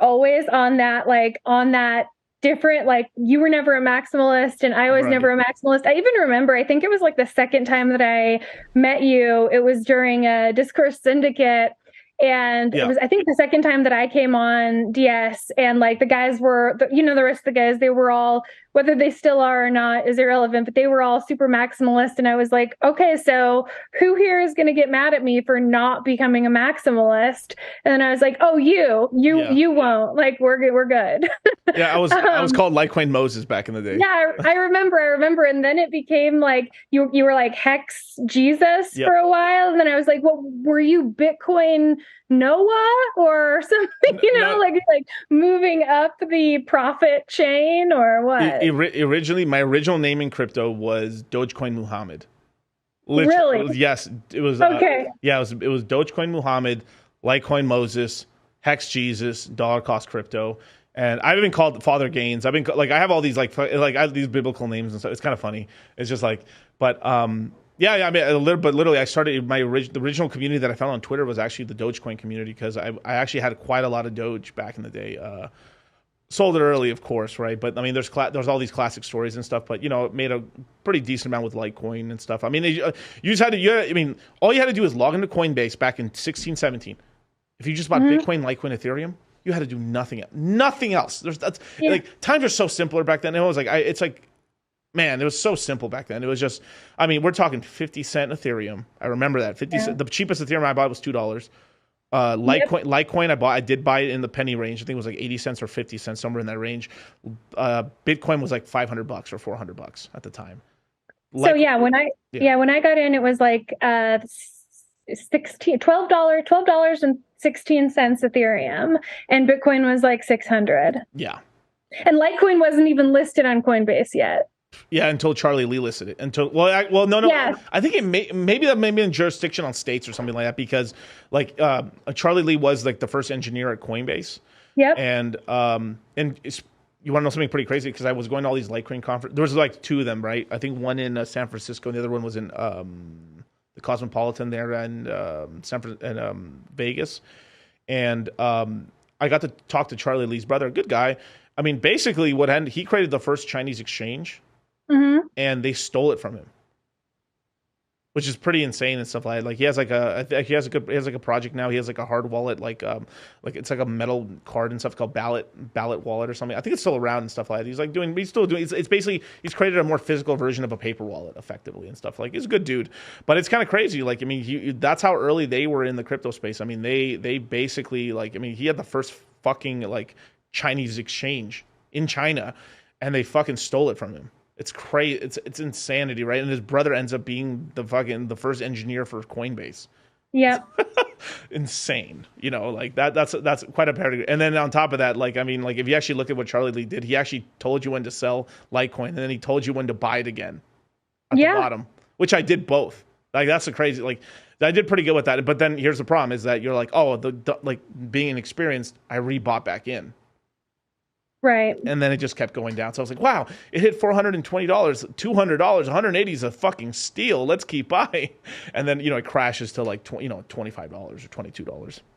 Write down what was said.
always on that different, like you were never a maximalist and I was Right. never a maximalist. I even remember, I think it was like the second time that I met you, it was during a Discourse Syndicate. And it Yeah. was, I think, the second time that I came on DS, and like the guys were, the rest of the guys, they were all, whether they still are or not is irrelevant, but they were all super maximalist. And I was like, okay, so who here is going to get mad at me for not becoming a maximalist? And then I was like, oh, Yeah. you won't. Like, we're good. Yeah, I was um, called Litecoin Moses back in the day. yeah, I remember. And then it became like you were like Hex Jesus for Yep. a while. And then I was like, well, were you Bitcoin Noah or something, No, like moving up the profit chain or what? originally my original name in crypto was Dogecoin Muhammad. Really? Literally, yes, it was. Okay. Yeah, it was Dogecoin Muhammad, Litecoin Moses, Hex Jesus, dollar cost crypto, and I've been called Father Gains. I've been like I have all these I have these biblical names and stuff. It's kind of funny. It's just like, but yeah. I mean, but literally, I started the original community that I found on Twitter was actually the Dogecoin community because I actually had quite a lot of Doge back in the day. Sold it early, of course, right? But I mean, there's all these classic stories and stuff. But it made a pretty decent amount with Litecoin and stuff. I mean, you just had to. I mean, all you had to do is log into Coinbase back in 16, 17. If you just bought Mhm. Bitcoin, Litecoin, Ethereum, you had to do nothing else. That's Yeah. like times are so simpler back then. It was like it's like, man, it was so simple back then. It was just, I mean, we're talking 50 cent Ethereum. I remember that 50 Yeah. cent. The cheapest Ethereum I bought was $2. Yep. Litecoin, I did buy it in the penny range. I think it was like 80 cents or 50 cents, somewhere in that range. Bitcoin was like $500 or $400 at the time. So Like, yeah, when I got in, it was like 16 $12 and 16 cents Ethereum, and Bitcoin was like 600. yeah, And Litecoin wasn't even listed on Coinbase yet. yeah. Until Charlie Lee listed it. No. Yeah. I think maybe that may be in jurisdiction on states or something like that because like Charlie Lee was like the first engineer at Coinbase, Yep. and you want to know something pretty crazy? Because I was going to all these Litecoin conferences. There was like two of them, right? I think one in San Francisco, and the other one was in the Cosmopolitan there and Vegas. And I got to talk to Charlie Lee's brother, a good guy. I mean, basically, he created the first Chinese exchange, Hmm. and they stole it from him, which is pretty insane and stuff like that. Like he has like he has like a project now. He has like a hard wallet, like it's like a metal card and stuff called ballot wallet or something. I think it's still around and stuff like that. He's still doing. It's basically he's created a more physical version of a paper wallet, effectively and stuff. Like he's a good dude, but it's kind of crazy. Like I mean, that's how early they were in the crypto space. I mean, they basically like I mean, he had the first fucking like Chinese exchange in China, and they fucking stole it from him. It's crazy. It's insanity, right? And his brother ends up being the first engineer for Coinbase. Yep. Insane, like that's quite a paradigm. And then on top of that, like I mean, like if you actually look at what Charlie Lee did, he actually told you when to sell Litecoin, and then he told you when to buy it again at the Yeah. bottom, which I did both. Like that's the crazy. Like I did pretty good with that. But then here's the problem: is that you're like, oh, like being inexperienced, I rebought back in. Right. And then it just kept going down. So I was like, wow, it hit $420, $200, 180 is a fucking steal. Let's keep buying. And then, it crashes to like, $25 or $22.